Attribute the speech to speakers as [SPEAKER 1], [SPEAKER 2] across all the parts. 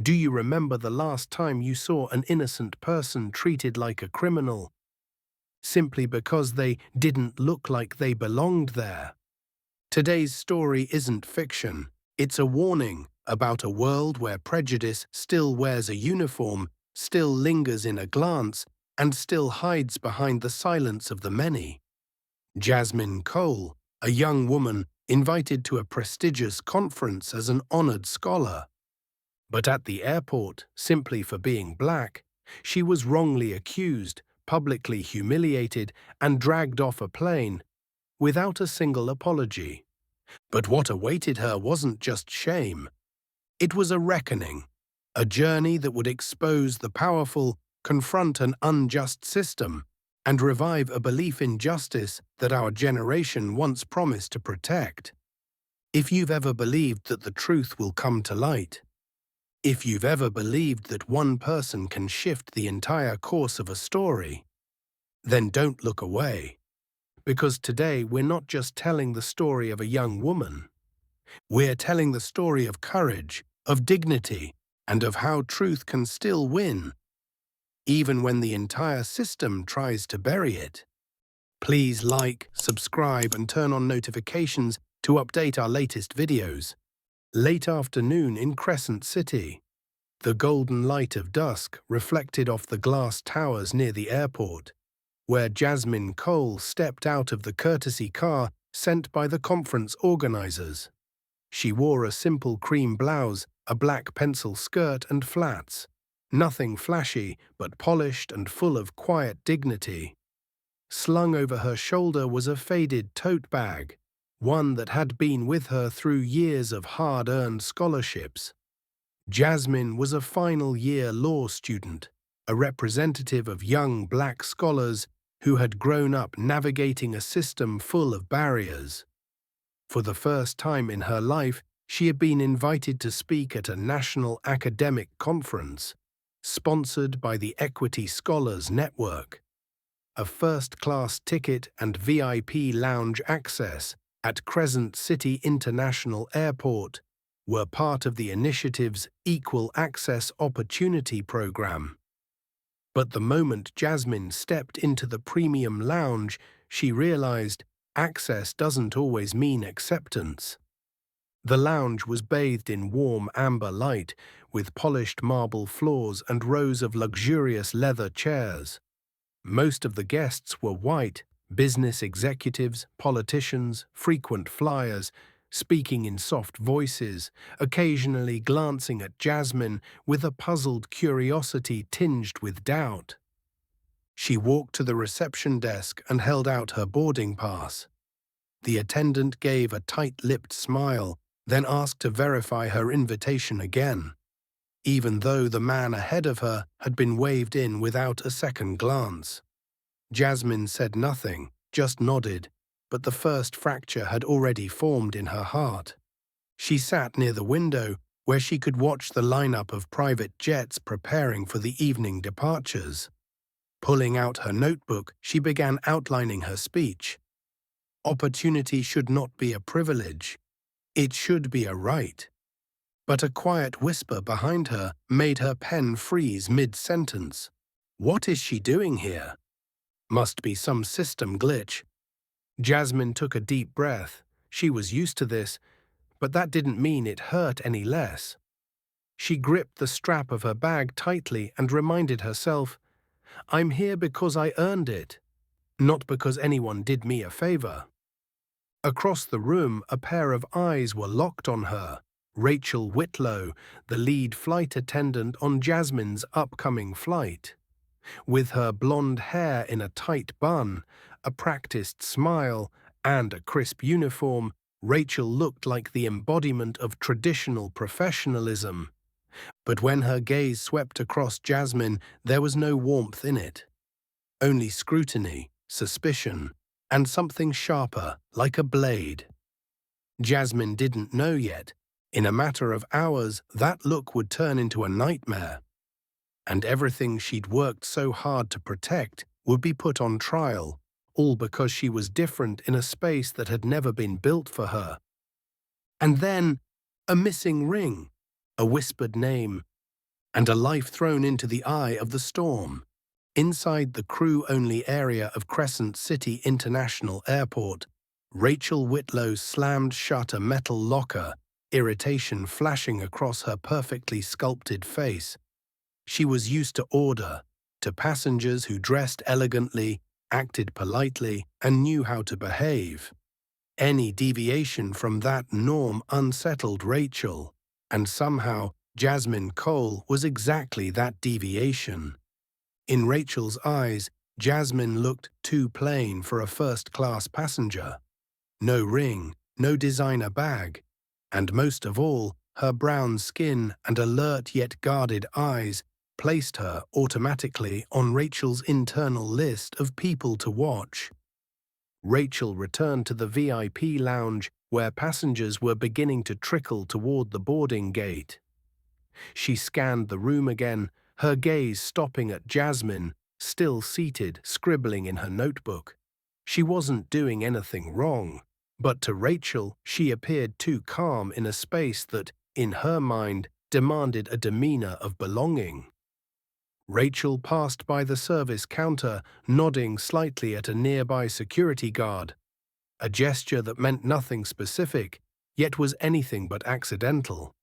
[SPEAKER 1] Do you remember the last time you saw an innocent person treated like a criminal, simply because they didn't look like they belonged there? Today's story isn't fiction. It's a warning about a world where prejudice still wears a uniform, still lingers in a glance, and still hides behind the silence of the many. Jasmine Cole, a young woman invited to a prestigious conference as an honored scholar. But at the airport, simply for being black, she was wrongly accused, publicly humiliated, and dragged off a plane without a single apology. But what awaited her wasn't just shame. It was a reckoning, a journey that would expose the powerful, confront an unjust system, and revive a belief in justice that our generation once promised to protect. If you've ever believed that the truth will come to light, if you've ever believed that one person can shift the entire course of a story, then don't look away. Because today we're not just telling the story of a young woman. We're telling the story of courage, of dignity, and of how truth can still win, even when the entire system tries to bury it. Please like, subscribe, and turn on notifications to update our latest videos. Late afternoon in Crescent City. The golden light of dusk reflected off the glass towers near the airport, where Jasmine Cole stepped out of the courtesy car sent by the conference organizers. She wore a simple cream blouse, a black pencil skirt and flats. Nothing flashy, but polished and full of quiet dignity. Slung over her shoulder was a faded tote bag, one that had been with her through years of hard-earned scholarships. Jasmine was a final-year law student, a representative of young black scholars who had grown up navigating a system full of barriers. For the first time in her life, she had been invited to speak at a national academic conference, sponsored by the Equity Scholars Network. A first-class ticket and VIP lounge access at Crescent City International Airport were part of the initiative's Equal Access Opportunity Program. But the moment Jasmine stepped into the premium lounge, she realized access doesn't always mean acceptance. The lounge was bathed in warm amber light, with polished marble floors and rows of luxurious leather chairs. Most of the guests were white, business executives, politicians, frequent flyers, speaking in soft voices, occasionally glancing at Jasmine with a puzzled curiosity tinged with doubt. She walked to the reception desk and held out her boarding pass. The attendant gave a tight-lipped smile, then asked to verify her invitation again, even though the man ahead of her had been waved in without a second glance. Jasmine said nothing, just nodded, but the first fracture had already formed in her heart. She sat near the window, where she could watch the lineup of private jets preparing for the evening departures. Pulling out her notebook, she began outlining her speech. Opportunity should not be a privilege. It should be a right. But a quiet whisper behind her made her pen freeze mid-sentence. What is she doing here? Must be some system glitch. Jasmine took a deep breath. She was used to this, but that didn't mean it hurt any less. She gripped the strap of her bag tightly and reminded herself, I'm here because I earned it, not because anyone did me a favor. Across the room, a pair of eyes were locked on her. Rachel Whitlow, the lead flight attendant on Jasmine's upcoming flight. With her blonde hair in a tight bun, a practiced smile, and a crisp uniform, Rachel looked like the embodiment of traditional professionalism. But when her gaze swept across Jasmine, there was no warmth in it. Only scrutiny, suspicion, and something sharper, like a blade. Jasmine didn't know yet. In a matter of hours, that look would turn into a nightmare. And everything she'd worked so hard to protect would be put on trial, all because she was different in a space that had never been built for her. And then, a missing ring, a whispered name, and a life thrown into the eye of the storm. Inside the crew-only area of Crescent City International Airport, Rachel Whitlow slammed shut a metal locker, irritation flashing across her perfectly sculpted face. She was used to order, to passengers who dressed elegantly, acted politely, and knew how to behave. Any deviation from that norm unsettled Rachel, and somehow Jasmine Cole was exactly that deviation. In Rachel's eyes, Jasmine looked too plain for a first-class passenger. No ring, no designer bag, and most of all, her brown skin and alert yet guarded eyes placed her automatically on Rachel's internal list of people to watch. Rachel returned to the VIP lounge where passengers were beginning to trickle toward the boarding gate. She scanned the room again, her gaze stopping at Jasmine, still seated, scribbling in her notebook. She wasn't doing anything wrong, but to Rachel, she appeared too calm in a space that, in her mind, demanded a demeanor of belonging. Rachel passed by the service counter, nodding slightly at a nearby security guard, a gesture that meant nothing specific, yet was anything but accidental.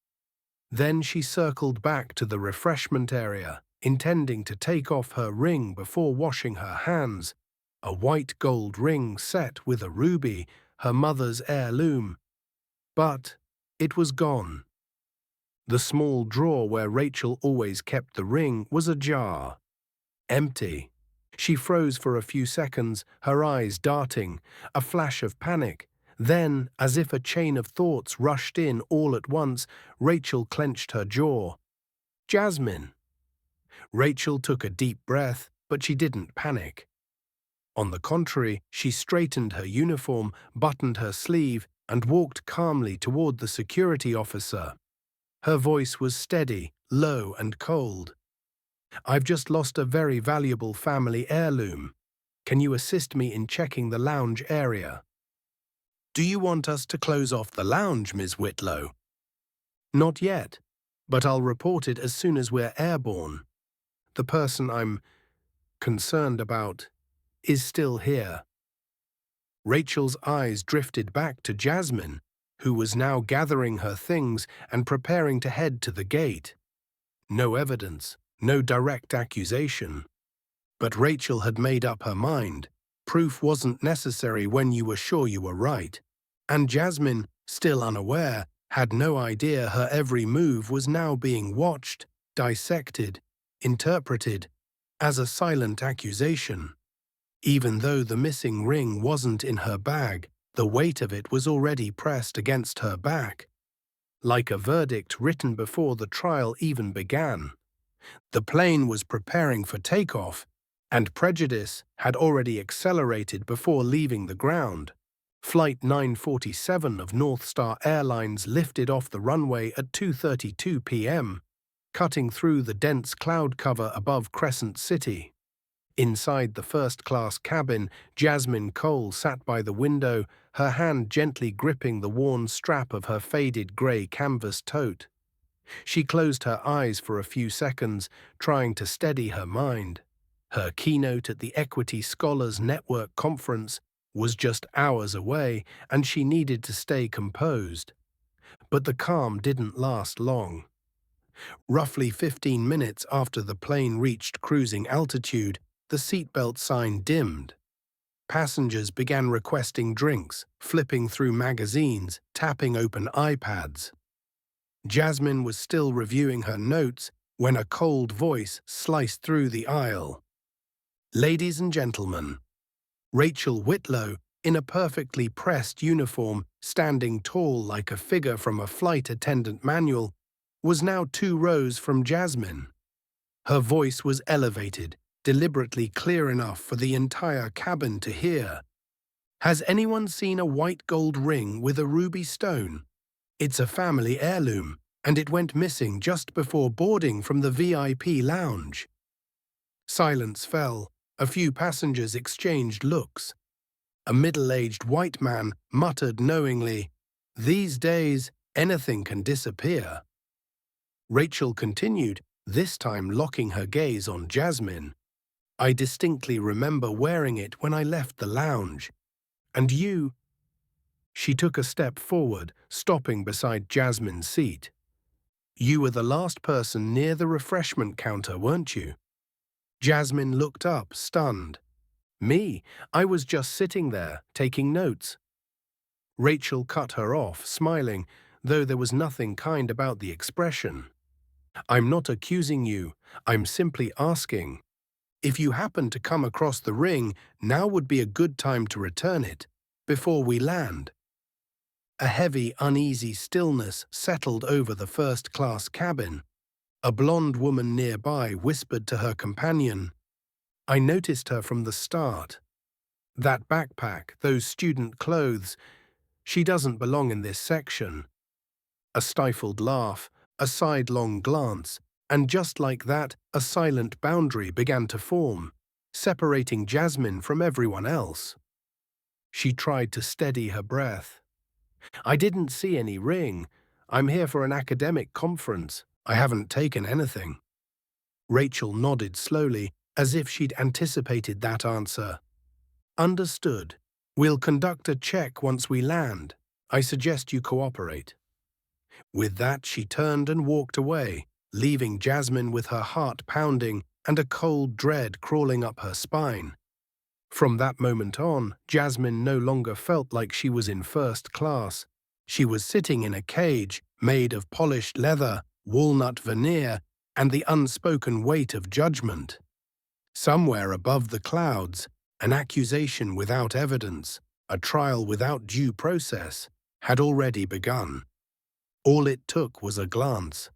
[SPEAKER 1] Then she circled back to the refreshment area, intending to take off her ring before washing her hands, a white gold ring set with a ruby, her mother's heirloom. But it was gone. The small drawer where Rachel always kept the ring was ajar. Empty. She froze for a few seconds, her eyes darting, a flash of panic. Then, as if a chain of thoughts rushed in all at once, Rachel clenched her jaw. Jasmine. Rachel took a deep breath, but she didn't panic. On the contrary, she straightened her uniform, buttoned her sleeve, and walked calmly toward the security officer. Her voice was steady, low, and cold. "I've just lost a very valuable family heirloom. Can you assist me in checking the lounge area?" "Do you want us to close off the lounge, Ms. Whitlow?" "Not yet, but I'll report it as soon as we're airborne. The person I'm concerned about is still here." Rachel's eyes drifted back to Jasmine, who was now gathering her things and preparing to head to the gate. No evidence, no direct accusation. But Rachel had made up her mind. Proof wasn't necessary when you were sure you were right. And Jasmine, still unaware, had no idea her every move was now being watched, dissected, interpreted, as a silent accusation. Even though the missing ring wasn't in her bag, the weight of it was already pressed against her back. Like a verdict written before the trial even began. The plane was preparing for takeoff, and prejudice had already accelerated before leaving the ground. Flight 947 of North Star Airlines lifted off the runway at 2:32 p.m., cutting through the dense cloud cover above Crescent City. Inside the first-class cabin, Jasmine Cole sat by the window, her hand gently gripping the worn strap of her faded grey canvas tote. She closed her eyes for a few seconds, trying to steady her mind. Her keynote at the Equity Scholars Network conference was just hours away, and she needed to stay composed. But the calm didn't last long. Roughly 15 minutes after the plane reached cruising altitude, the seatbelt sign dimmed. Passengers began requesting drinks, flipping through magazines, tapping open iPads. Jasmine was still reviewing her notes when a cold voice sliced through the aisle. "Ladies and gentlemen." Rachel Whitlow, in a perfectly pressed uniform, standing tall like a figure from a flight attendant manual, was now 2 rows from Jasmine. Her voice was elevated, deliberately clear enough for the entire cabin to hear. "Has anyone seen a white gold ring with a ruby stone? It's a family heirloom, and it went missing just before boarding from the VIP lounge." Silence fell. A few passengers exchanged looks. A middle-aged white man muttered knowingly, "These days, anything can disappear." Rachel continued, this time locking her gaze on Jasmine. "I distinctly remember wearing it when I left the lounge. And you—" She took a step forward, stopping beside Jasmine's seat. "You were the last person near the refreshment counter, weren't you?" Jasmine looked up, stunned. "Me? I was just sitting there, taking notes." Rachel cut her off, smiling, though there was nothing kind about the expression. "I'm not accusing you, I'm simply asking. If you happen to come across the ring, now would be a good time to return it, before we land." A heavy, uneasy stillness settled over the first-class cabin. A blonde woman nearby whispered to her companion, "I noticed her from the start. That backpack, those student clothes, she doesn't belong in this section." A stifled laugh, a sidelong glance, and just like that, a silent boundary began to form, separating Jasmine from everyone else. She tried to steady her breath. "I didn't see any ring. I'm here for an academic conference. I haven't taken anything." Rachel nodded slowly, as if she'd anticipated that answer. "Understood. We'll conduct a check once we land. I suggest you cooperate." With that, she turned and walked away, leaving Jasmine with her heart pounding and a cold dread crawling up her spine. From that moment on, Jasmine no longer felt like she was in first class. She was sitting in a cage made of polished leather, walnut veneer, and the unspoken weight of judgment. Somewhere above the clouds, an accusation without evidence, a trial without due process, had already begun. All it took was a glance.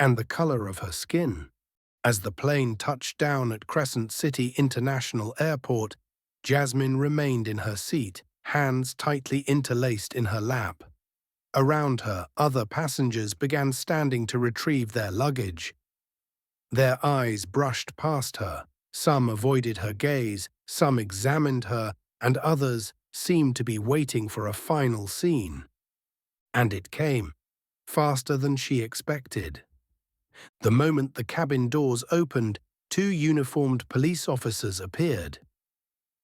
[SPEAKER 1] And the color of her skin. As the plane touched down at Crescent City International Airport, Jasmine remained in her seat, hands tightly interlaced in her lap. Around her, other passengers began standing to retrieve their luggage. Their eyes brushed past her. Some avoided her gaze, some examined her, and others seemed to be waiting for a final scene. And it came, faster than she expected. The moment the cabin doors opened, 2 uniformed police officers appeared.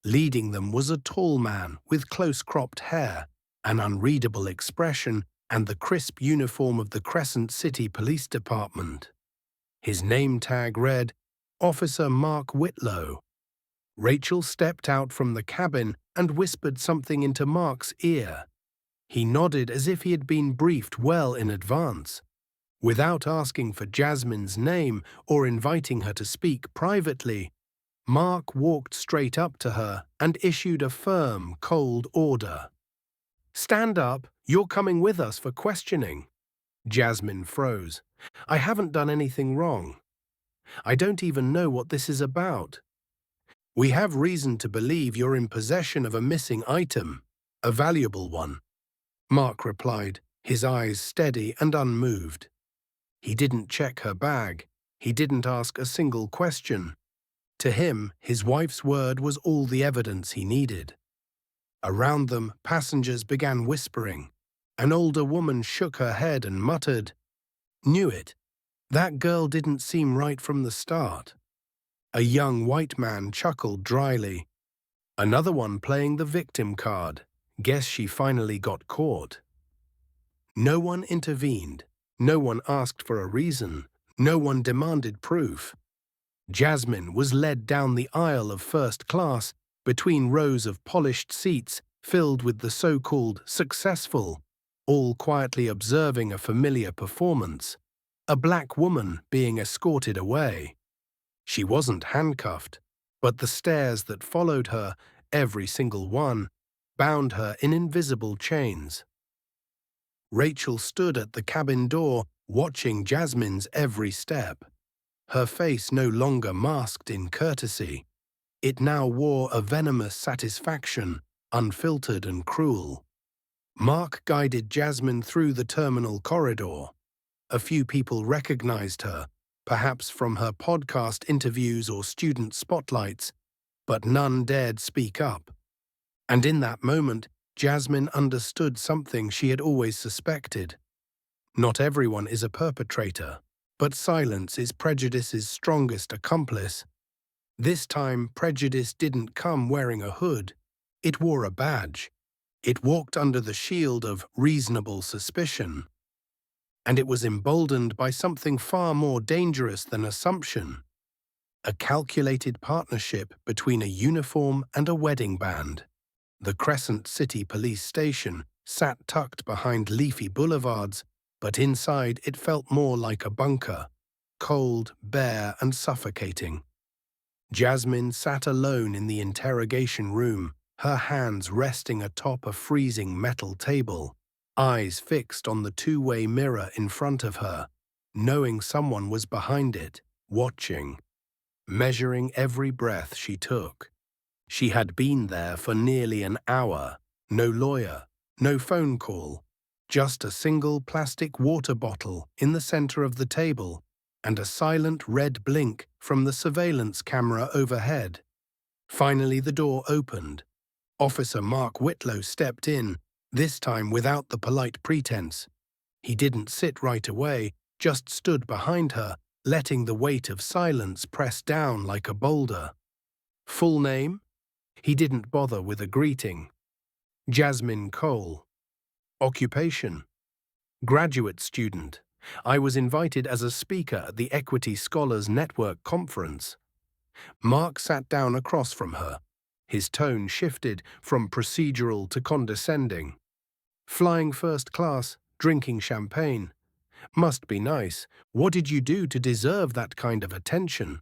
[SPEAKER 1] Leading them was a tall man with close-cropped hair, an unreadable expression, and the crisp uniform of the Crescent City Police Department. His name tag read, Officer Mark Whitlow. Rachel stepped out from the cabin and whispered something into Mark's ear. He nodded as if he had been briefed well in advance. Without asking for Jasmine's name or inviting her to speak privately, Mark walked straight up to her and issued a firm, cold order. "Stand up, you're coming with us for questioning." Jasmine froze. "I haven't done anything wrong. I don't even know what this is about." "We have reason to believe you're in possession of a missing item, a valuable one," Mark replied, his eyes steady and unmoved. He didn't check her bag. He didn't ask a single question. To him, his wife's word was all the evidence he needed. Around them, passengers began whispering. An older woman shook her head and muttered, "Knew it. That girl didn't seem right from the start." A young white man chuckled dryly. Another one playing the victim card. "Guess she finally got caught." No one intervened. No one asked for a reason. No one demanded proof. Jasmine was led down the aisle of first class, between rows of polished seats filled with the so-called successful, all quietly observing a familiar performance, a black woman being escorted away. She wasn't handcuffed, but the stares that followed her, every single one, bound her in invisible chains. Rachel stood at the cabin door, watching Jasmine's every step. Her face no longer masked in courtesy. It now wore a venomous satisfaction, unfiltered and cruel. Mark guided Jasmine through the terminal corridor. A few people recognized her, perhaps from her podcast interviews or student spotlights, but none dared speak up. And in that moment, Jasmine understood something she had always suspected. Not everyone is a perpetrator. But silence is prejudice's strongest accomplice. This time, prejudice didn't come wearing a hood. It wore a badge. It walked under the shield of reasonable suspicion. And it was emboldened by something far more dangerous than assumption: a calculated partnership between a uniform and a wedding band. The Crescent City Police Station sat tucked behind leafy boulevards, but inside it felt more like a bunker, cold, bare, and suffocating. Jasmine sat alone in the interrogation room, her hands resting atop a freezing metal table, eyes fixed on the two-way mirror in front of her, knowing someone was behind it, watching, measuring every breath she took. She had been there for nearly an hour. No lawyer, no phone call, just a single plastic water bottle in the center of the table and a silent red blink from the surveillance camera overhead. Finally, the door opened. Officer Mark Whitlow stepped in, this time without the polite pretense. He didn't sit right away, just stood behind her, letting the weight of silence press down like a boulder. Full name? He didn't bother with a greeting. Jasmine Cole. Occupation? Graduate student. I was invited as a speaker at the Equity Scholars Network conference. Mark sat down across from her. His tone shifted from procedural to condescending. Flying first class, drinking champagne. Must be nice. What did you do to deserve that kind of attention?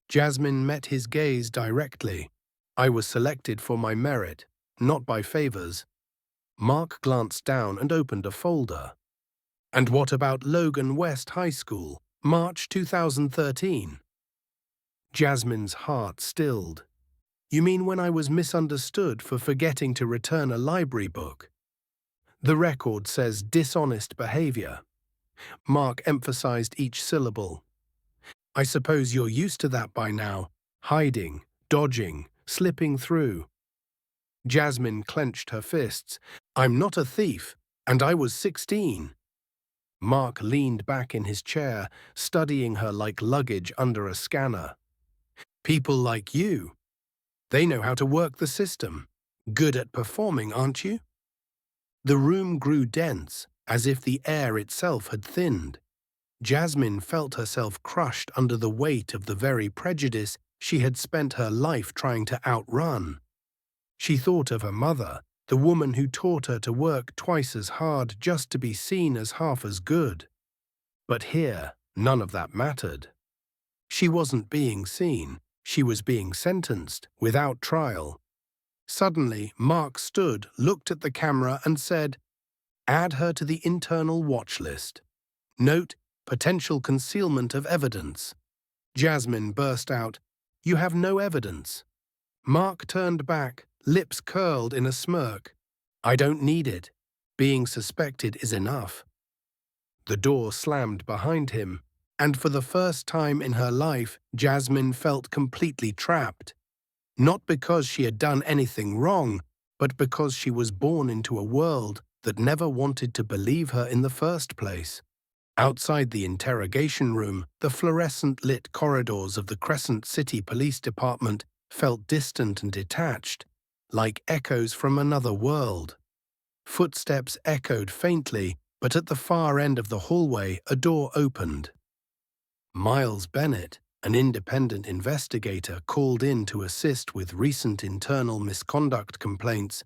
[SPEAKER 1] Jasmine met his gaze directly. I was selected for my merit, not by favors. Mark glanced down and opened a folder. And what about Logan West High School, March 2013? Jasmine's heart stilled. You mean when I was misunderstood for forgetting to return a library book? The record says dishonest behavior. Mark emphasized each syllable. I suppose you're used to that by now, hiding, dodging, slipping through. Jasmine clenched her fists. I'm not a thief, and I was 16. Mark leaned back in his chair, studying her like luggage under a scanner. People like you. They know how to work the system. Good at performing, aren't you? The room grew dense, as if the air itself had thinned. Jasmine felt herself crushed under the weight of the very prejudice she had spent her life trying to outrun. She thought of her mother, the woman who taught her to work twice as hard just to be seen as half as good. But here, none of that mattered. She wasn't being seen, she was being sentenced, without trial. Suddenly, Mark stood, looked at the camera and said, "Add her to the internal watch list. Note, potential concealment of evidence." Jasmine burst out, "You have no evidence." Mark turned back, lips curled in a smirk. "I don't need it. Being suspected is enough." The door slammed behind him, and for the first time in her life, Jasmine felt completely trapped. Not because she had done anything wrong, but because she was born into a world that never wanted to believe her in the first place. Outside the interrogation room, the fluorescent-lit corridors of the Crescent City Police Department felt distant and detached, like echoes from another world. Footsteps echoed faintly, but at the far end of the hallway, a door opened. Miles Bennett, an independent investigator called in to assist with recent internal misconduct complaints,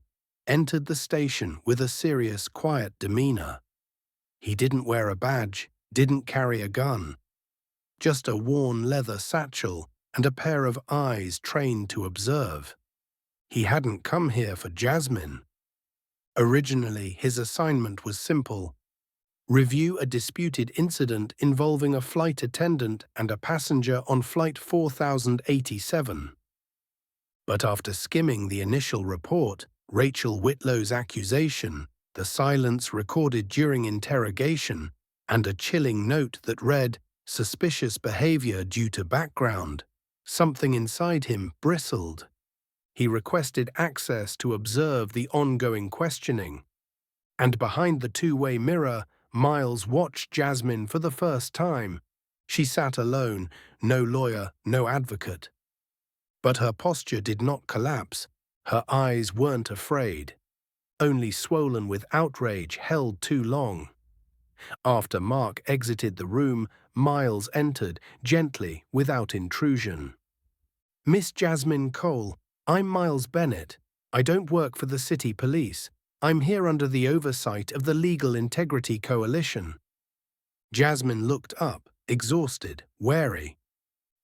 [SPEAKER 1] entered the station with a serious, quiet demeanor. He didn't wear a badge, didn't carry a gun. Just a worn leather satchel and a pair of eyes trained to observe. He hadn't come here for Jasmine. Originally, his assignment was simple: review a disputed incident involving a flight attendant and a passenger on Flight 4087. But after skimming the initial report, Rachel Whitlow's accusation, the silence recorded during interrogation, and a chilling note that read, "Suspicious behavior due to background," something inside him bristled. He requested access to observe the ongoing questioning. And behind the two-way mirror, Miles watched Jasmine for the first time. She sat alone, no lawyer, no advocate. But her posture did not collapse. Her eyes weren't afraid, only swollen with outrage held too long. After Mark exited the room, Miles entered, gently, without intrusion. "Miss Jasmine Cole, I'm Miles Bennett. I don't work for the city police. I'm here under the oversight of the Legal Integrity Coalition." Jasmine looked up, exhausted, wary.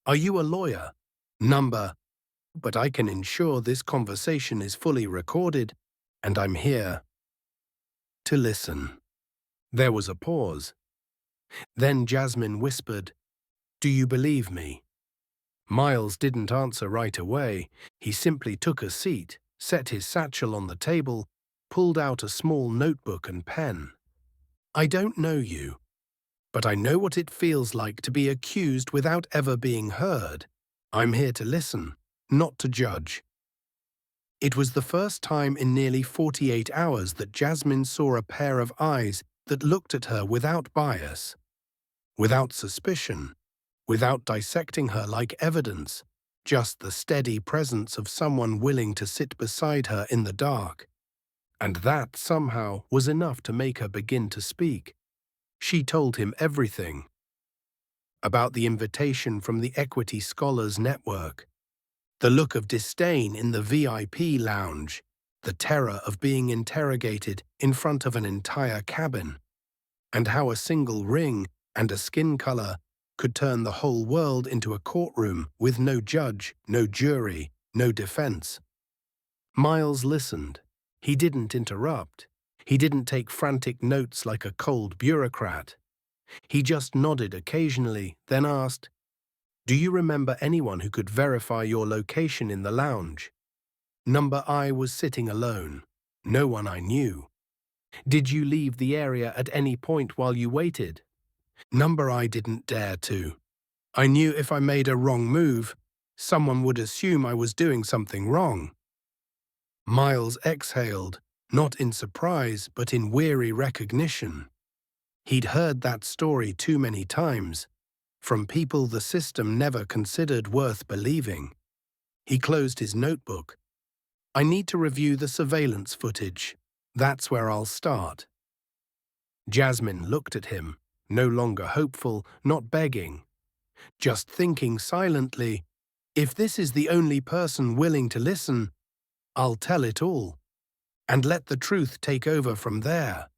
[SPEAKER 1] "Are you a lawyer?" "Number, but I can ensure this conversation is fully recorded, and I'm here to listen." There was a pause. Then Jasmine whispered, "Do you believe me?" Miles didn't answer right away. He simply took a seat, set his satchel on the table, pulled out a small notebook and pen. "I don't know you, but I know what it feels like to be accused without ever being heard. I'm here to listen, not to judge." It was the first time in nearly 48 hours that Jasmine saw a pair of eyes that looked at her without bias, without suspicion, without dissecting her like evidence, just the steady presence of someone willing to sit beside her in the dark. And that, somehow, was enough to make her begin to speak. She told him everything. About the invitation from the Equity Scholars Network, the look of disdain in the VIP lounge, the terror of being interrogated in front of an entire cabin, and how a single ring and a skin color could turn the whole world into a courtroom with no judge, no jury, no defense. Miles listened. He didn't interrupt. He didn't take frantic notes like a cold bureaucrat. He just nodded occasionally, then asked, "Do you remember anyone who could verify your location in the lounge?" Number I was sitting alone. No one I knew. "Did you leave the area at any point while you waited?" Number I didn't dare to. I knew if I made a wrong move, someone would assume I was doing something wrong. Miles exhaled, not in surprise but in weary recognition. He'd heard that story too many times, from people the system never considered worth believing. He closed his notebook. "I need to review the surveillance footage. That's where I'll start." Jasmine looked at him, no longer hopeful, not begging, just thinking silently, "If this is the only person willing to listen, I'll tell it all, and let the truth take over from there."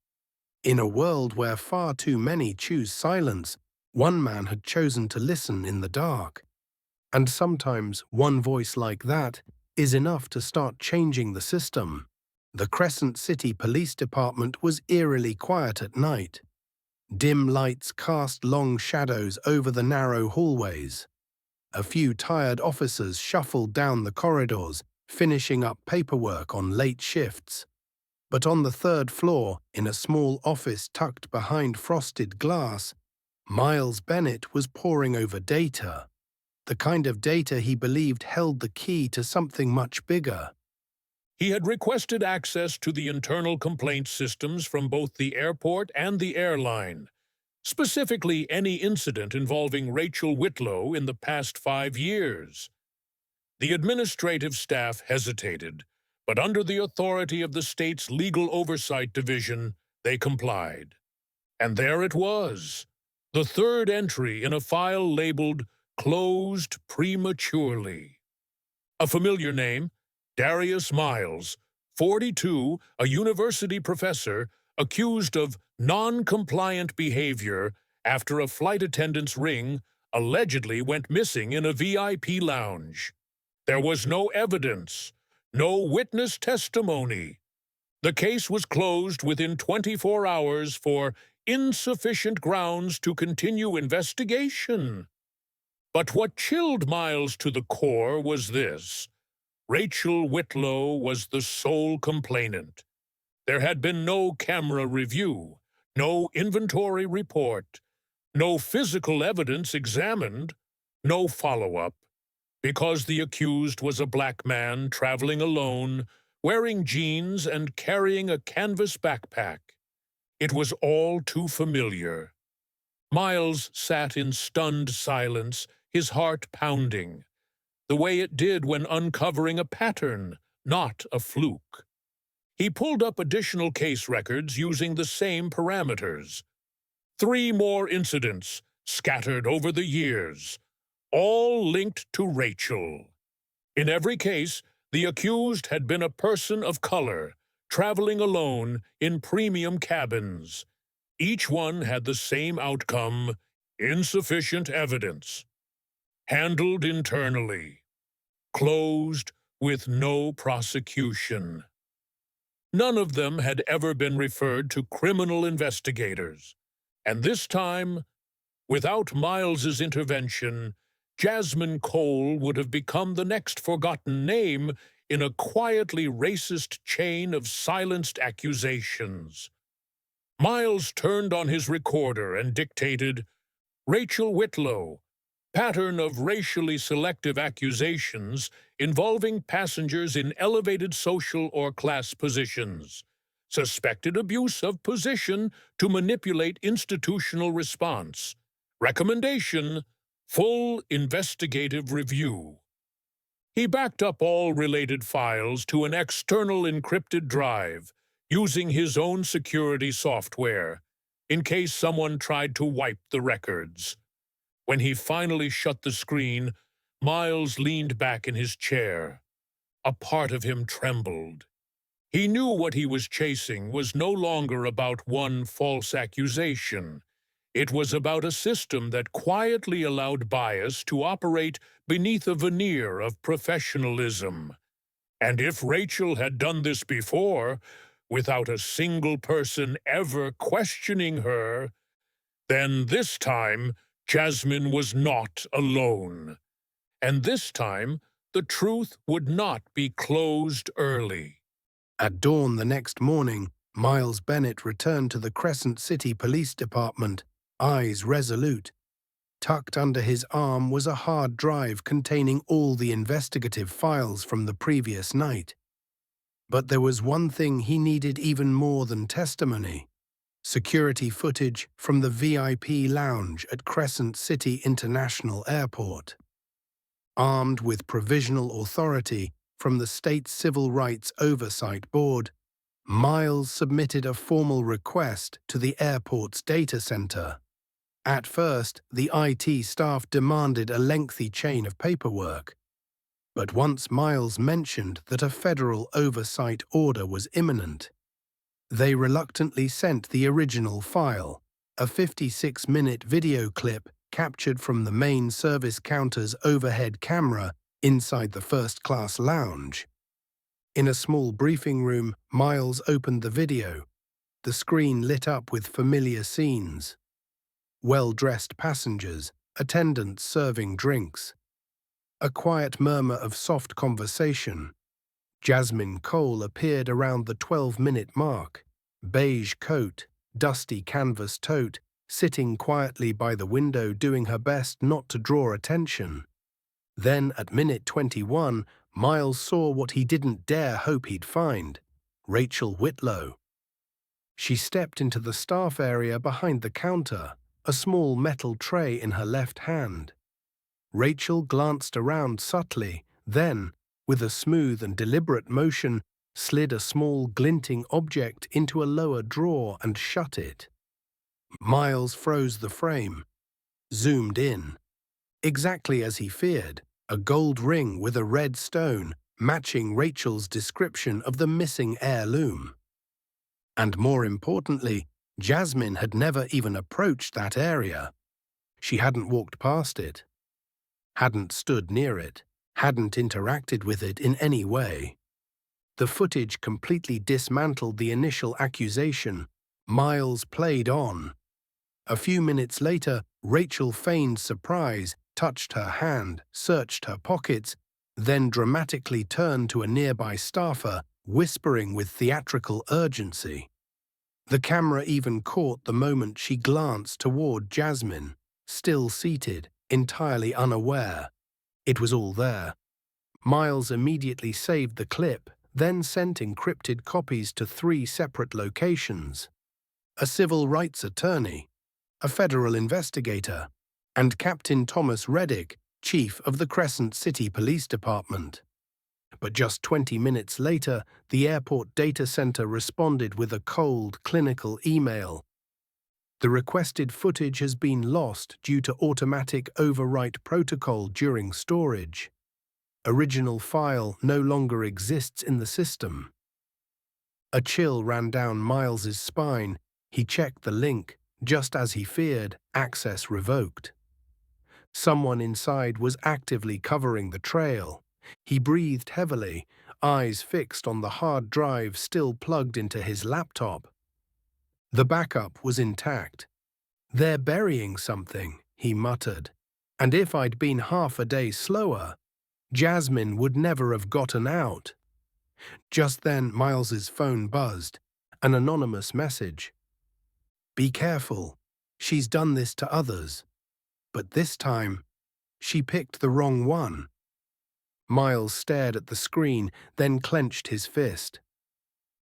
[SPEAKER 1] In a world where far too many choose silence, one man had chosen to listen in the dark. And sometimes one voice like that is enough to start changing the system. The Crescent City Police Department was eerily quiet at night. Dim lights cast long shadows over the narrow hallways. A few tired officers shuffled down the corridors, finishing up paperwork on late shifts. But on the third floor, in a small office tucked behind frosted glass, Miles Bennett was poring over data. The kind of data he believed held the key to something much bigger.
[SPEAKER 2] He had requested access to the internal complaint systems from both the airport and the airline, specifically any incident involving Rachel Whitlow in the past 5 years. The administrative staff hesitated, but under the authority of the state's Legal Oversight Division, they complied. And there it was, the third entry in a file labeled "Closed Prematurely." A familiar name, Darius Miles, 42, a university professor, accused of non-compliant behavior after a flight attendant's ring allegedly went missing in a VIP lounge. There was no evidence, no witness testimony. The case was closed within 24 hours for insufficient grounds to continue investigation. But what chilled Miles to the core was this: Rachel Whitlow was the sole complainant. There had been no camera review, no inventory report, no physical evidence examined, no follow-up, because the accused was a black man traveling alone, wearing jeans and carrying a canvas backpack. It was all too familiar. Miles sat in stunned silence, his heart pounding, the way it did when uncovering a pattern, not a fluke. He pulled up additional case records using the same parameters. 3 more incidents, scattered over the years, all linked to Rachel. In every case, the accused had been a person of color, traveling alone in premium cabins. Each one had the same outcome: insufficient evidence. Handled internally. Closed with no prosecution. None of them had ever been referred to criminal investigators. And this time, without Miles's intervention, Jasmine Cole would have become the next forgotten name in a quietly racist chain of silenced accusations. Miles turned on his recorder and dictated, "Rachel Whitlow, pattern of racially selective accusations involving passengers in elevated social or class positions. Suspected abuse of position to manipulate institutional response. Recommendation, full investigative review." He backed up all related files to an external encrypted drive, using his own security software, in case someone tried to wipe the records. When he finally shut the screen, Miles leaned back in his chair. A part of him trembled. He knew what he was chasing was no longer about one false accusation. It was about a system that quietly allowed bias to operate beneath a veneer of professionalism. And if Rachel had done this before, without a single person ever questioning her, then this time Jasmine was not alone. And this time the truth would not be closed early.
[SPEAKER 1] At dawn the next morning, Miles Bennett returned to the Crescent City Police Department, eyes resolute. Tucked under his arm was a hard drive containing all the investigative files from the previous night. But there was one thing he needed even more than testimony: security footage from the VIP lounge at Crescent City International Airport. Armed with provisional authority from the State Civil Rights Oversight Board, Miles submitted a formal request to the airport's data center. At first, the IT staff demanded a lengthy chain of paperwork. But once Miles mentioned that a federal oversight order was imminent, they reluctantly sent the original file, a 56-minute video clip captured from the main service counter's overhead camera inside the first-class lounge. In a small briefing room, Miles opened the video, the screen lit up with familiar scenes. Well-dressed passengers, attendants serving drinks. A quiet murmur of soft conversation. Jasmine Cole appeared around the 12-minute mark, beige coat, dusty canvas tote, sitting quietly by the window doing her best not to draw attention. Then, at minute 21, Miles saw what he didn't dare hope he'd find: Rachel Whitlow. She stepped into the staff area behind the counter, a small metal tray in her left hand. Rachel glanced around subtly, then, with a smooth and deliberate motion, slid a small glinting object into a lower drawer and shut it. Miles froze the frame, zoomed in. Exactly as he feared, a gold ring with a red stone, matching Rachel's description of the missing heirloom. And more importantly, Jasmine had never even approached that area. She hadn't walked past it, hadn't stood near it, hadn't interacted with it in any way. The footage completely dismantled the initial accusation. Miles played on. A few minutes later, Rachel feigned surprise, touched her hand, searched her pockets, then dramatically turned to a nearby staffer, whispering with theatrical urgency. The camera even caught the moment she glanced toward Jasmine, still seated, entirely unaware. It was all there. Miles immediately saved the clip, then sent encrypted copies to 3 separate locations. a civil rights attorney, a federal investigator, and Captain Thomas Reddick, chief of the Crescent City Police Department. But just 20 minutes later, the airport data center responded with a cold, clinical email. The requested footage has been lost due to automatic overwrite protocol during storage. Original file no longer exists in the system. A chill ran down Miles's spine. He checked the link. Just as he feared, access revoked. Someone inside was actively covering the trail. He breathed heavily, eyes fixed on the hard drive still plugged into his laptop. The backup was intact. "They're burying something," he muttered. "And if I'd been half a day slower, Jasmine would never have gotten out." Just then, Miles's phone buzzed. An anonymous message. "Be careful. She's done this to others. But this time, she picked the wrong one." Miles stared at the screen, then clenched his fist.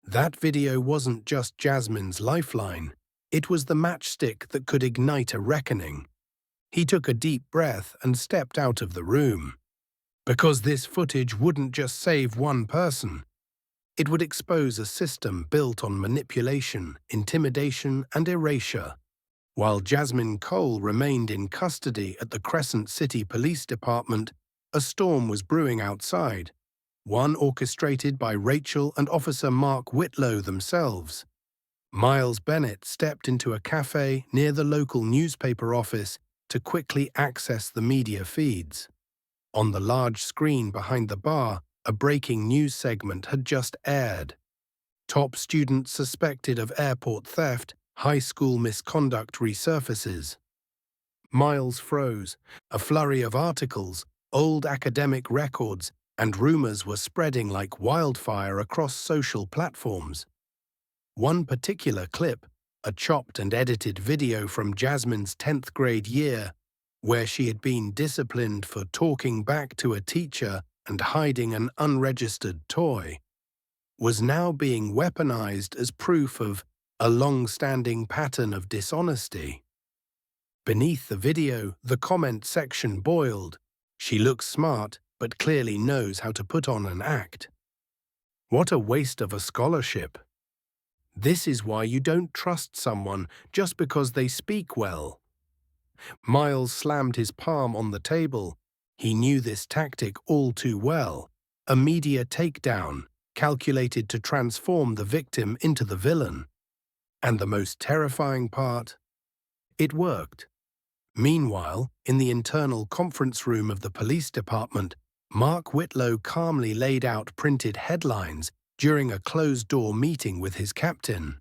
[SPEAKER 1] That video wasn't just Jasmine's lifeline. It was the matchstick that could ignite a reckoning. He took a deep breath and stepped out of the room. Because this footage wouldn't just save one person. It would expose a system built on manipulation, intimidation, and erasure. While Jasmine Cole remained in custody at the Crescent City Police Department, a storm was brewing outside, one orchestrated by Rachel and Officer Mark Whitlow themselves. Miles Bennett stepped into a cafe near the local newspaper office to quickly access the media feeds. On the large screen behind the bar, a breaking news segment had just aired. Top student suspected of airport theft, high school misconduct resurfaces. Miles froze. A flurry of articles, old academic records, and rumors were spreading like wildfire across social platforms. One particular clip, a chopped and edited video from Jasmine's 10th grade year, where she had been disciplined for talking back to a teacher and hiding an unregistered toy, was now being weaponized as proof of a long-standing pattern of dishonesty. Beneath the video, the comment section boiled. "She looks smart, but clearly knows how to put on an act. What a waste of a scholarship. This is why you don't trust someone just because they speak well." Miles slammed his palm on the table. He knew this tactic all too well. A media takedown, calculated to transform the victim into the villain. And the most terrifying part? It worked. Meanwhile, in the internal conference room of the police department, Mark Whitlow calmly laid out printed headlines during a closed-door meeting with his captain.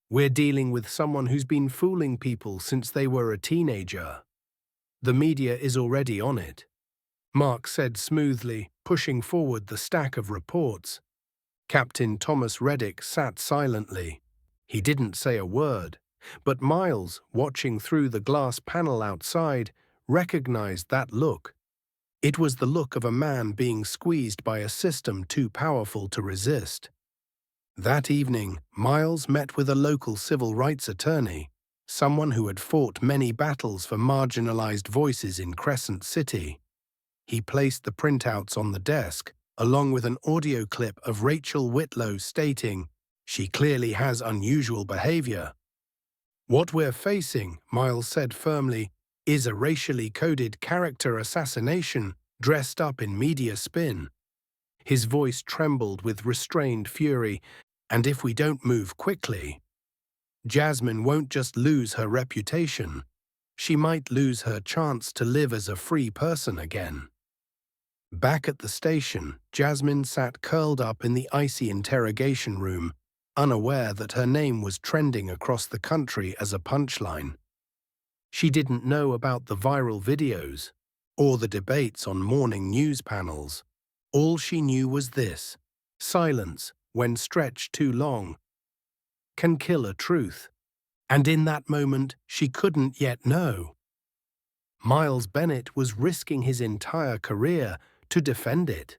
[SPEAKER 1] "We're dealing with someone who's been fooling people since they were a teenager. The media is already on it," Mark said smoothly, pushing forward the stack of reports. Captain Thomas Reddick sat silently. He didn't say a word, but Miles, watching through the glass panel outside, recognized that look. It was the look of a man being squeezed by a system too powerful to resist. That evening, Miles met with a local civil rights attorney, someone who had fought many battles for marginalized voices in Crescent City. He placed the printouts on the desk, along with an audio clip of Rachel Whitlow stating, "She clearly has unusual behavior." "What we're facing," Miles said firmly, "is a racially coded character assassination dressed up in media spin." His voice trembled with restrained fury, "And if we don't move quickly, Jasmine won't just lose her reputation. She might lose her chance to live as a free person again." Back at the station, Jasmine sat curled up in the icy interrogation room, unaware that her name was trending across the country as a punchline. She didn't know about the viral videos or the debates on morning news panels. All she knew was this: silence, when stretched too long, can kill a truth. And in that moment, she couldn't yet know. Miles Bennett was risking his entire career to defend it.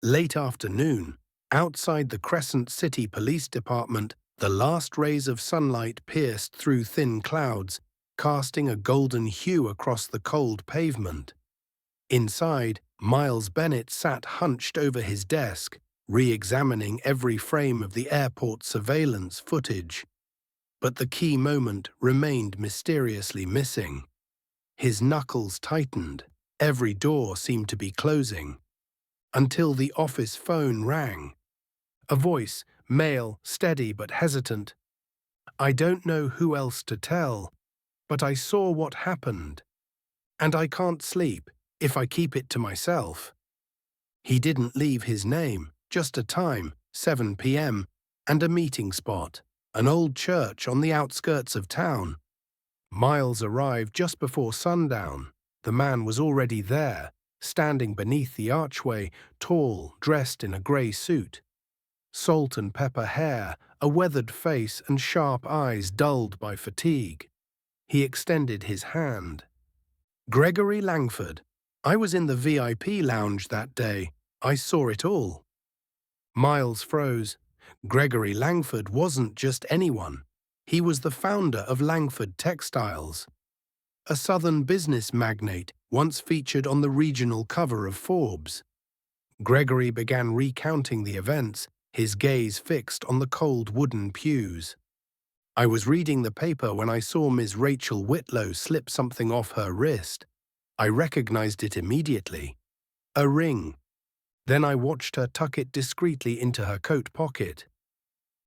[SPEAKER 1] Late afternoon, outside the Crescent City Police Department, The last rays of sunlight pierced through thin clouds, casting a golden hue across the cold pavement. Inside, Miles Bennett sat hunched over his desk, re-examining every frame of the airport surveillance footage. But the key moment remained mysteriously missing. His knuckles tightened, every door seemed to be closing. Until the office phone rang. A voice, male, steady but hesitant. "I don't know who else to tell, but I saw what happened. And I can't sleep if I keep it to myself." He didn't leave his name, just a time, 7 p.m., and a meeting spot, an old church on the outskirts of town. Miles arrived just before sundown. The man was already there, standing beneath the archway, tall, dressed in a grey suit. Salt and pepper hair, a weathered face and sharp eyes dulled by fatigue. He extended his hand. "Gregory Langford. I was in the VIP lounge that day. I saw it all." Miles froze. Gregory Langford wasn't just anyone. He was the founder of Langford Textiles, a southern business magnate once featured on the regional cover of Forbes. Gregory began recounting the events, his gaze fixed on the cold wooden pews. "I was reading the paper when I saw Ms. Rachel Whitlow slip something off her wrist. I recognized it immediately. A ring. Then I watched her tuck it discreetly into her coat pocket.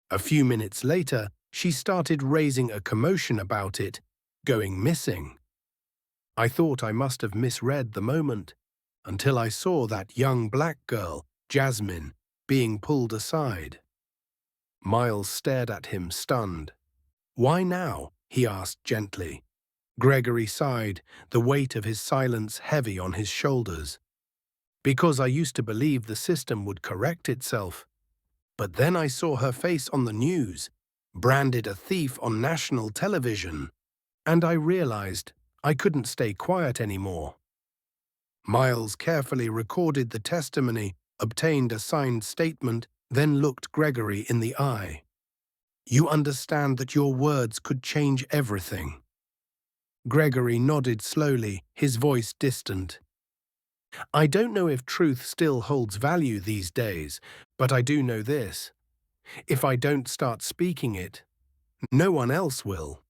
[SPEAKER 1] A few minutes later, she started raising a commotion about it, going missing. I thought I must have misread the moment, until I saw that young black girl, Jasmine, being pulled aside." Miles stared at him, stunned. "Why now?" he asked gently. Gregory sighed, the weight of his silence heavy on his shoulders. "Because I used to believe the system would correct itself. But then I saw her face on the news, branded a thief on national television, and I realized I couldn't stay quiet anymore." Miles carefully recorded the testimony, obtained a signed statement, then looked Gregory in the eye. "You understand that your words could change everything?" Gregory nodded slowly, his voice distant. "I don't know if truth still holds value these days, but I do know this. If I don't start speaking it, no one else will."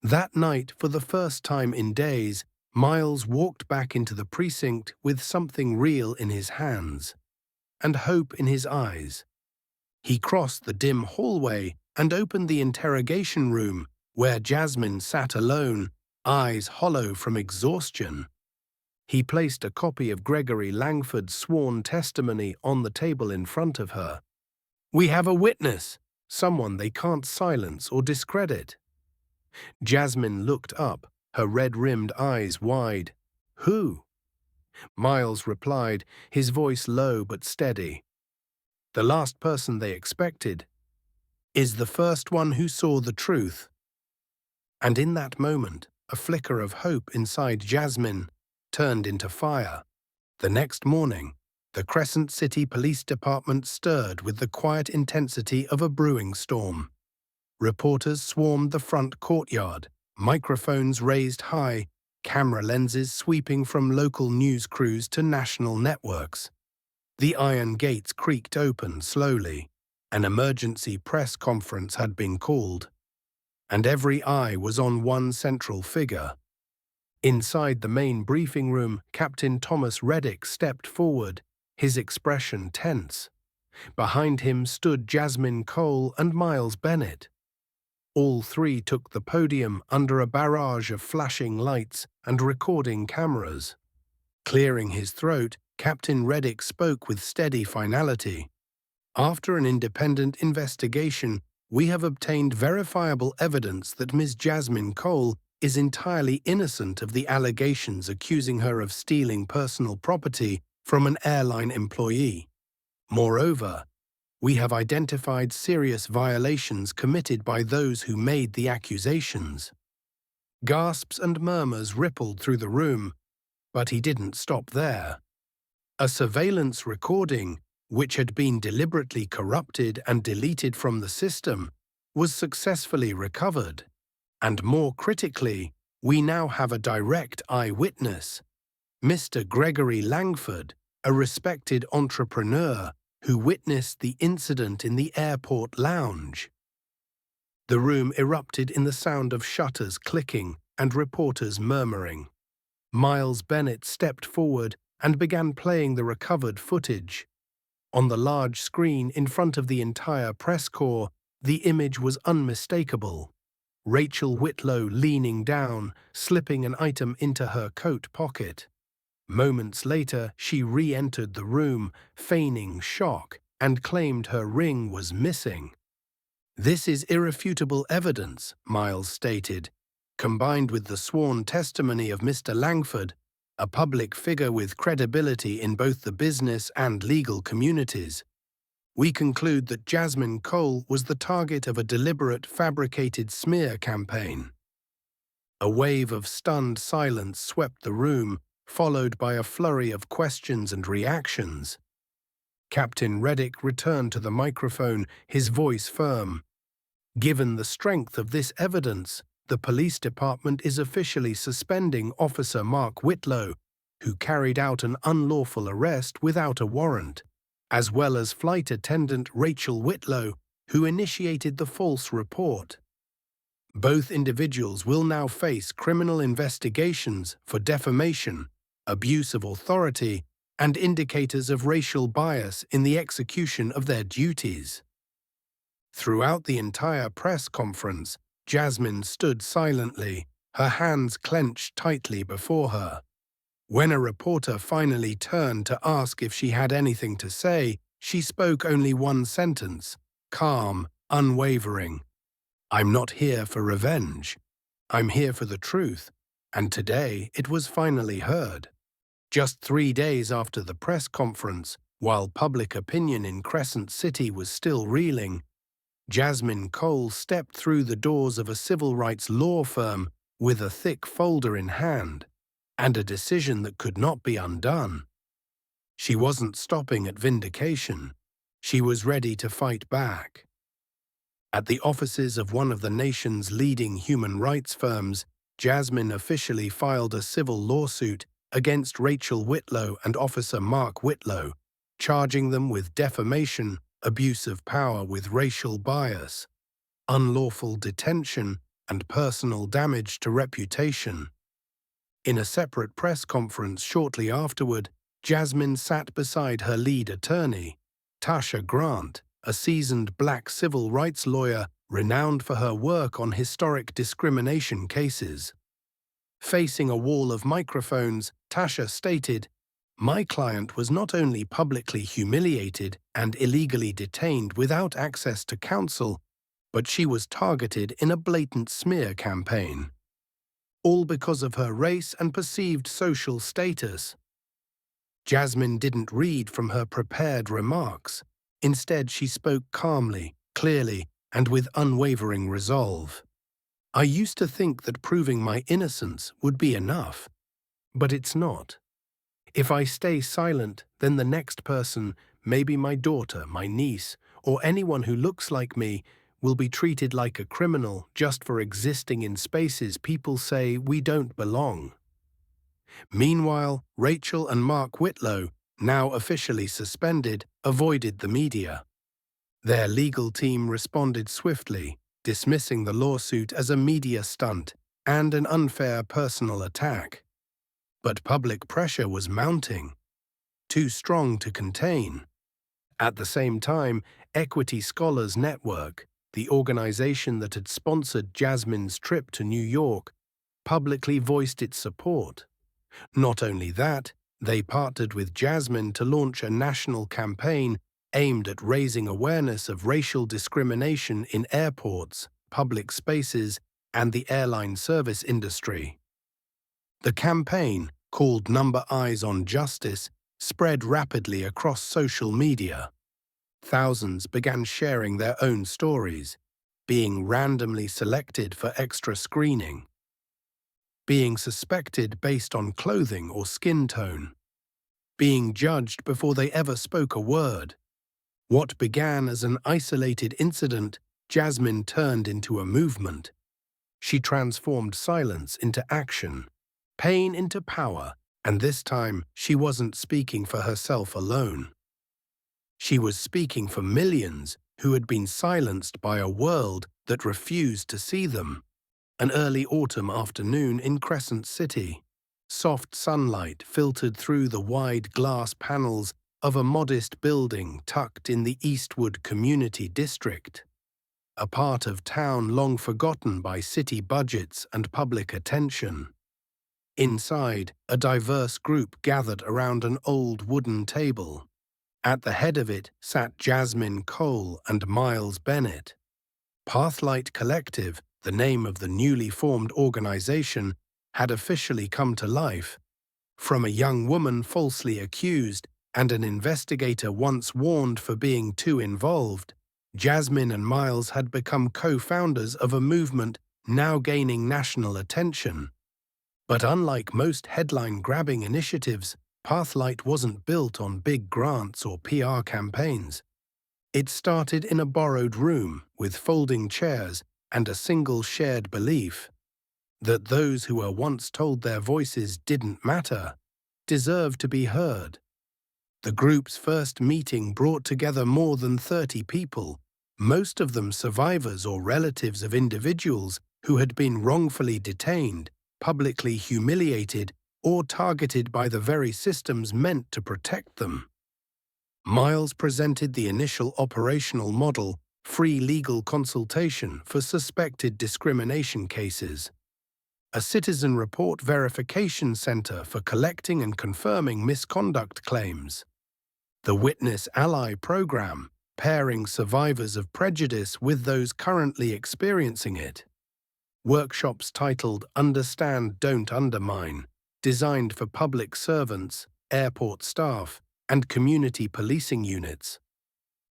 [SPEAKER 1] That night, for the first time in days, Miles walked back into the precinct with something real in his hands and hope in his eyes. He crossed the dim hallway and opened the interrogation room, where Jasmine sat alone, eyes hollow from exhaustion. He placed a copy of Gregory Langford's sworn testimony on the table in front of her. "We have a witness, someone they can't silence or discredit." Jasmine looked up, her red-rimmed eyes wide. "Who?" Miles replied, his voice low but steady. "The last person they expected is the first one who saw the truth." And in that moment, a flicker of hope inside Jasmine turned into fire. The next morning, the Crescent City Police Department stirred with the quiet intensity of a brewing storm. Reporters swarmed the front courtyard, microphones raised high, camera lenses sweeping from local news crews to national networks. The iron gates creaked open slowly. An emergency press conference had been called, and every eye was on one central figure. Inside the main briefing room, Captain Thomas Reddick stepped forward, his expression tense. Behind him stood Jasmine Cole and Miles Bennett. All three took the podium under a barrage of flashing lights and recording cameras. Clearing his throat, Captain Reddick spoke with steady finality. "After an independent investigation, we have obtained verifiable evidence that Ms. Jasmine Cole is entirely innocent of the allegations accusing her of stealing personal property from an airline employee. Moreover, we have identified serious violations committed by those who made the accusations." Gasps and murmurs rippled through the room, but he didn't stop there. "A surveillance recording which had been deliberately corrupted and deleted from the system, was successfully recovered. And more critically, we now have a direct eyewitness, Mr. Gregory Langford, a respected entrepreneur who witnessed the incident in the airport lounge. The room erupted in the sound of shutters clicking and reporters murmuring. Miles Bennett stepped forward and began playing the recovered footage. On the large screen in front of the entire press corps, the image was unmistakable. Rachel Whitlow leaning down, slipping an item into her coat pocket. Moments later, she re-entered the room, feigning shock, and claimed her ring was missing. "This is irrefutable evidence," Miles stated. "Combined with the sworn testimony of Mr. Langford, a public figure with credibility in both the business and legal communities, we conclude that Jasmine Cole was the target of a deliberate, fabricated smear campaign." A wave of stunned silence swept the room, followed by a flurry of questions and reactions. Captain Reddick returned to the microphone, his voice firm. "Given the strength of this evidence, the police department is officially suspending Officer Mark Whitlow, who carried out an unlawful arrest without a warrant, as well as flight attendant Rachel Whitlow, who initiated the false report. Both individuals will now face criminal investigations for defamation, abuse of authority, and indicators of racial bias in the execution of their duties." Throughout the entire press conference, Jasmine stood silently, her hands clenched tightly before her. When a reporter finally turned to ask if she had anything to say, she spoke only one sentence, calm, unwavering. "I'm not here for revenge. I'm here for the truth." And today it was finally heard. Just 3 days after the press conference, while public opinion in Crescent City was still reeling, Jasmine Cole stepped through the doors of a civil rights law firm with a thick folder in hand, and a decision that could not be undone. She wasn't stopping at vindication. She was ready to fight back. At the offices of one of the nation's leading human rights firms, Jasmine officially filed a civil lawsuit against Rachel Whitlow and Officer Mark Whitlow, charging them with defamation, abuse of power with racial bias, unlawful detention, and personal damage to reputation. In a separate press conference shortly afterward, Jasmine sat beside her lead attorney, Tasha Grant, a seasoned black civil rights lawyer renowned for her work on historic discrimination cases. Facing a wall of microphones, Tasha stated, "My client was not only publicly humiliated and illegally detained without access to counsel, but she was targeted in a blatant smear campaign. All because of her race and perceived social status." Jasmine didn't read from her prepared remarks. Instead, she spoke calmly, clearly, and with unwavering resolve. "I used to think that proving my innocence would be enough, but it's not. If I stay silent, then the next person, maybe my daughter, my niece, or anyone who looks like me, will be treated like a criminal just for existing in spaces people say we don't belong." Meanwhile, Rachel and Mark Whitlow, now officially suspended, avoided the media. Their legal team responded swiftly, dismissing the lawsuit as a media stunt and an unfair personal attack. But public pressure was mounting, too strong to contain. At the same time, Equity Scholars Network, the organization that had sponsored Jasmine's trip to New York, publicly voiced its support. Not only that, they partnered with Jasmine to launch a national campaign aimed at raising awareness of racial discrimination in airports, public spaces, and the airline service industry. The campaign, called Number Eyes on Justice, spread rapidly across social media. Thousands began sharing their own stories, being randomly selected for extra screening, being suspected based on clothing or skin tone, being judged before they ever spoke a word. What began as an isolated incident, Jasmine turned into a movement. She transformed silence into action, pain into power, and this time she wasn't speaking for herself alone. She was speaking for millions who had been silenced by a world that refused to see them. An early autumn afternoon in Crescent City. Soft sunlight filtered through the wide glass panels of a modest building tucked in the Eastwood Community District, a part of town long forgotten by city budgets and public attention. Inside, a diverse group gathered around an old wooden table. At the head of it sat Jasmine Cole and Miles Bennett. Pathlight Collective, the name of the newly formed organization, had officially come to life. From a young woman falsely accused and an investigator once warned for being too involved, Jasmine and Miles had become co-founders of a movement now gaining national attention. But unlike most headline-grabbing initiatives, Pathlight wasn't built on big grants or PR campaigns. It started in a borrowed room with folding chairs and a single shared belief that those who were once told their voices didn't matter deserved to be heard. The group's first meeting brought together more than 30 people, most of them survivors or relatives of individuals who had been wrongfully detained, publicly humiliated, or targeted by the very systems meant to protect them. Miles presented the initial operational model, free legal consultation for suspected discrimination cases, a citizen report verification center for collecting and confirming misconduct claims, the Witness Ally program, pairing survivors of prejudice with those currently experiencing it, workshops titled Understand, Don't Undermine, designed for public servants, airport staff, and community policing units.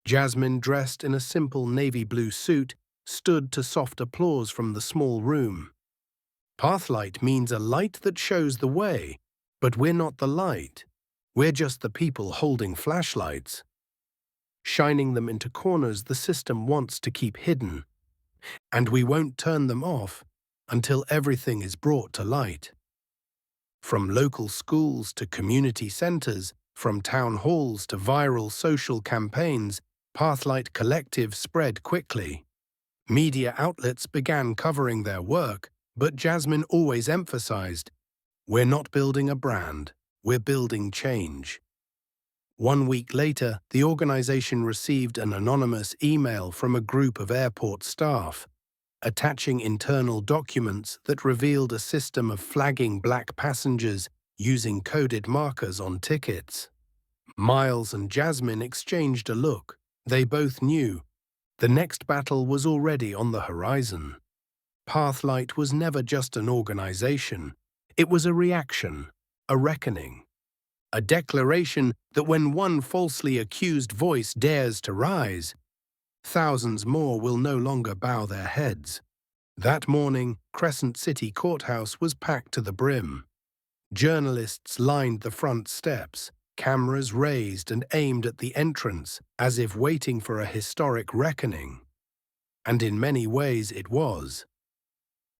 [SPEAKER 1] Jasmine, dressed in a simple navy blue suit, stood to soft applause from the small room. Pathlight means a light that shows the way, but we're not the light. We're just the people holding flashlights, shining them into corners the system wants to keep hidden, and we won't turn them off until everything is brought to light. From local schools to community centers, from town halls to viral social campaigns, Pathlight Collective spread quickly. Media outlets began covering their work, but Jasmine always emphasized, "We're not building a brand, we're building change." 1 week later, the organization received an anonymous email from a group of airport staff, attaching internal documents that revealed a system of flagging black passengers using coded markers on tickets. Miles and Jasmine exchanged a look. They both knew the next battle was already on the horizon. Pathlight was never just an organization. It was a reaction, a reckoning, a declaration that when one falsely accused voice dares to rise, thousands more will no longer bow their heads. That morning, Crescent City Courthouse was packed to the brim. Journalists lined the front steps, cameras raised and aimed at the entrance, as if waiting for a historic reckoning. And in many ways it was.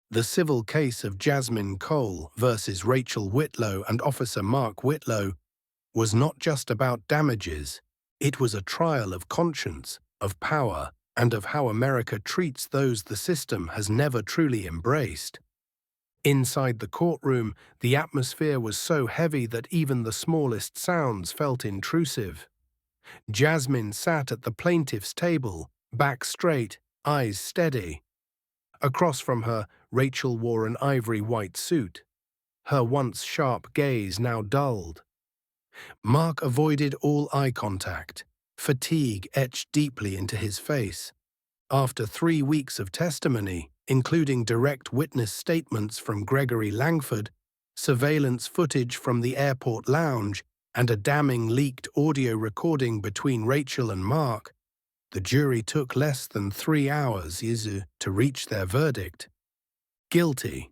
[SPEAKER 1] The civil case of Jasmine Cole versus Rachel Whitlow and Officer Mark Whitlow was not just about damages. It was a trial of conscience, of power, and of how America treats those the system has never truly embraced. Inside the courtroom, the atmosphere was so heavy that even the smallest sounds felt intrusive. Jasmine sat at the plaintiff's table, back straight, eyes steady. Across from her, Rachel wore an ivory-white suit, her once sharp gaze now dulled. Mark avoided all eye contact, fatigue etched deeply into his face. After 3 weeks of testimony, including direct witness statements from Gregory Langford, surveillance footage from the airport lounge, and a damning leaked audio recording between Rachel and Mark, the jury took less than 3 hours to reach their verdict. Guilty.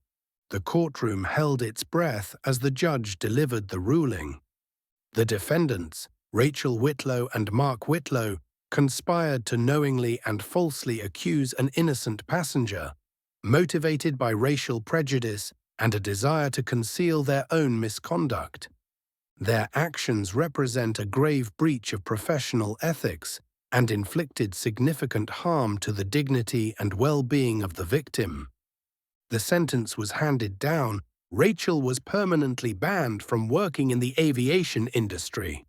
[SPEAKER 1] The courtroom held its breath as the judge delivered the ruling. The defendants, Rachel Whitlow and Mark Whitlow, conspired to knowingly and falsely accuse an innocent passenger, motivated by racial prejudice and a desire to conceal their own misconduct. Their actions represent a grave breach of professional ethics and inflicted significant harm to the dignity and well-being of the victim. The sentence was handed down. Rachel was permanently banned from working in the aviation industry.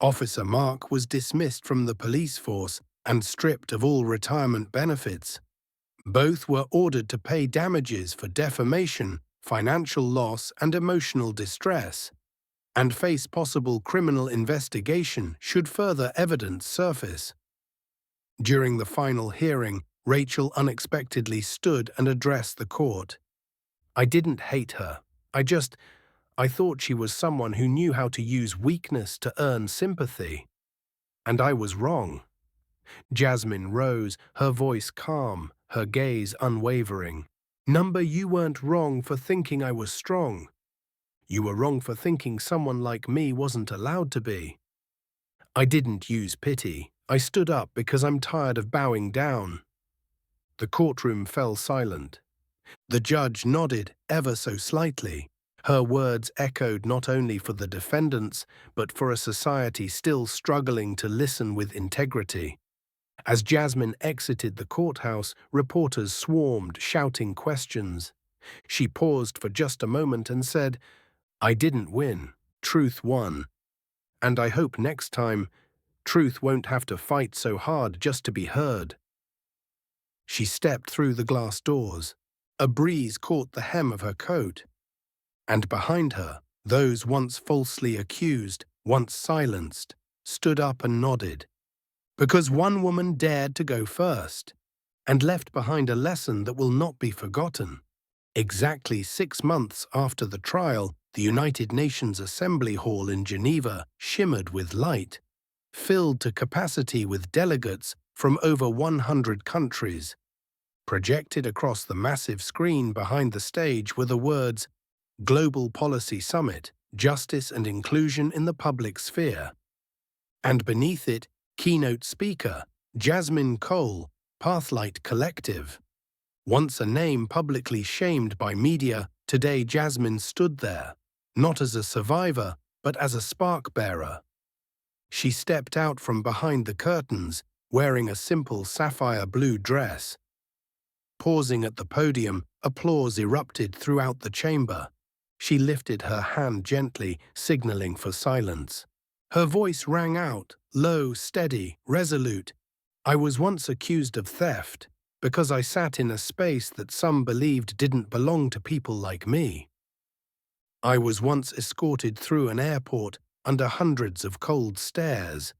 [SPEAKER 1] Officer Mark was dismissed from the police force and stripped of all retirement benefits. Both were ordered to pay damages for defamation, financial loss, and emotional distress, and face possible criminal investigation should further evidence surface. During the final hearing, Rachel unexpectedly stood and addressed the court. "I didn't hate her. I thought she was someone who knew how to use weakness to earn sympathy. And I was wrong." Jasmine rose, her voice calm, her gaze unwavering. "Number, you weren't wrong for thinking I was strong. You were wrong for thinking someone like me wasn't allowed to be. I didn't use pity. I stood up because I'm tired of bowing down." The courtroom fell silent. The judge nodded ever so slightly. Her words echoed not only for the defendants, but for a society still struggling to listen with integrity. As Jasmine exited the courthouse, reporters swarmed, shouting questions. She paused for just a moment and said, "I didn't win. Truth won. And I hope next time, truth won't have to fight so hard just to be heard." She stepped through the glass doors. A breeze caught the hem of her coat. And behind her, those once falsely accused, once silenced, stood up and nodded. Because one woman dared to go first, and left behind a lesson that will not be forgotten. Exactly 6 months after the trial, the United Nations Assembly Hall in Geneva shimmered with light, filled to capacity with delegates from over 100 countries. Projected across the massive screen behind the stage were the words, "Global Policy Summit, Justice and Inclusion in the Public Sphere." And beneath it, keynote speaker, Jasmine Cole, Pathlight Collective. Once a name publicly shamed by media, today Jasmine stood there, not as a survivor, but as a spark-bearer. She stepped out from behind the curtains, wearing a simple sapphire blue dress. Pausing at the podium, applause erupted throughout the chamber. She lifted her hand gently, signaling for silence. Her voice rang out, low, steady, resolute. "I was once accused of theft because I sat in a space that some believed didn't belong to people like me. I was once escorted through an airport under hundreds of cold stares,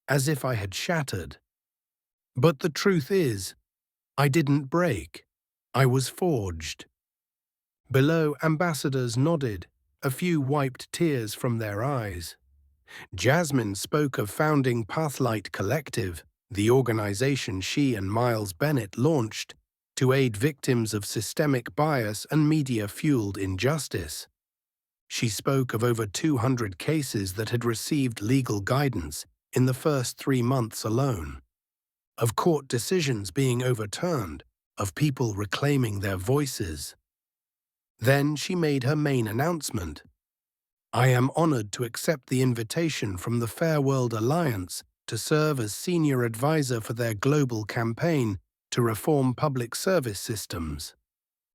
[SPEAKER 1] as if I had shattered. But the truth is, I didn't break. I was forged." Below, ambassadors nodded, a few wiped tears from their eyes. Jasmine spoke of founding Pathlight Collective, the organization she and Miles Bennett launched to aid victims of systemic bias and media-fueled injustice. She spoke of over 200 cases that had received legal guidance in the first 3 months alone, of court decisions being overturned, of people reclaiming their voices. Then she made her main announcement. "I am honored to accept the invitation from the Fair World Alliance to serve as senior advisor for their global campaign to reform public service systems.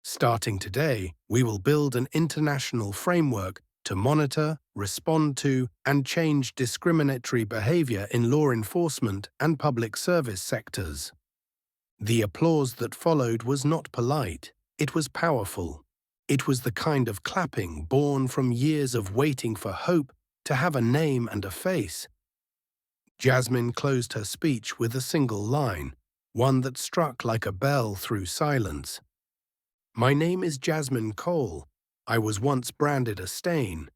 [SPEAKER 1] Starting today, we will build an international framework to monitor, respond to, and change discriminatory behavior in law enforcement and public service sectors." The applause that followed was not polite, it was powerful. It was the kind of clapping born from years of waiting for hope to have a name and a face. Jasmine closed her speech with a single line, one that struck like a bell through silence. "My name is Jasmine Cole. I was once branded a stain.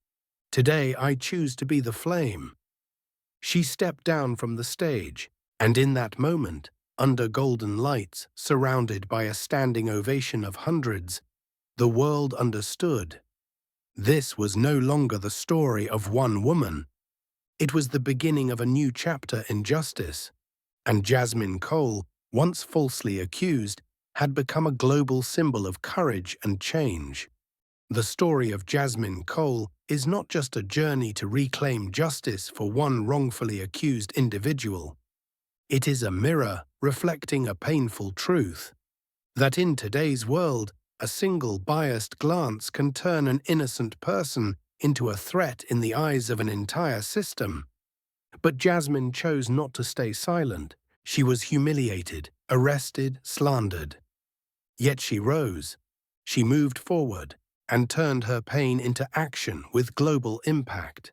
[SPEAKER 1] Today I choose to be the flame." She stepped down from the stage, and in that moment, under golden lights, surrounded by a standing ovation of hundreds, the world understood. This was no longer the story of one woman, It was the beginning of a new chapter in justice, and Jasmine Cole, once falsely accused, had become a global symbol of courage and change. The story of Jasmine Cole is not just a journey to reclaim justice for one wrongfully accused individual. It is a mirror reflecting a painful truth, that in today's world, a single biased glance can turn an innocent person into a threat in the eyes of an entire system. But Jasmine chose not to stay silent. She was humiliated, arrested, slandered. Yet she rose. She moved forward and turned her pain into action with global impact.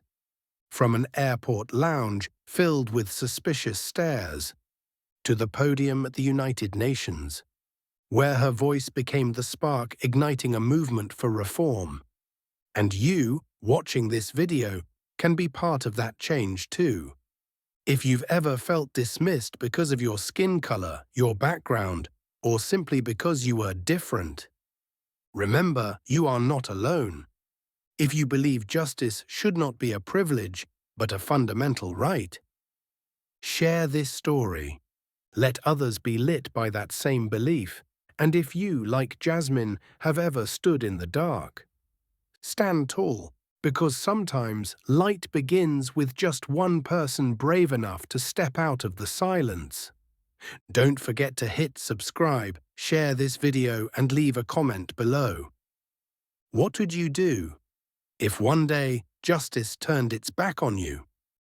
[SPEAKER 1] From an airport lounge filled with suspicious stares to the podium at the United Nations, where her voice became the spark igniting a movement for reform. And you, watching this video, can be part of that change too. If you've ever felt dismissed because of your skin color, your background, or simply because you were different, remember, you are not alone. If you believe justice should not be a privilege, but a fundamental right, share this story. Let others be lit by that same belief. And if you, like Jasmine, have ever stood in the dark, stand tall, because sometimes light begins with just one person brave enough to step out of the silence. Don't forget to hit subscribe, share this video, and leave a comment below. What would you do if one day justice turned its back on you?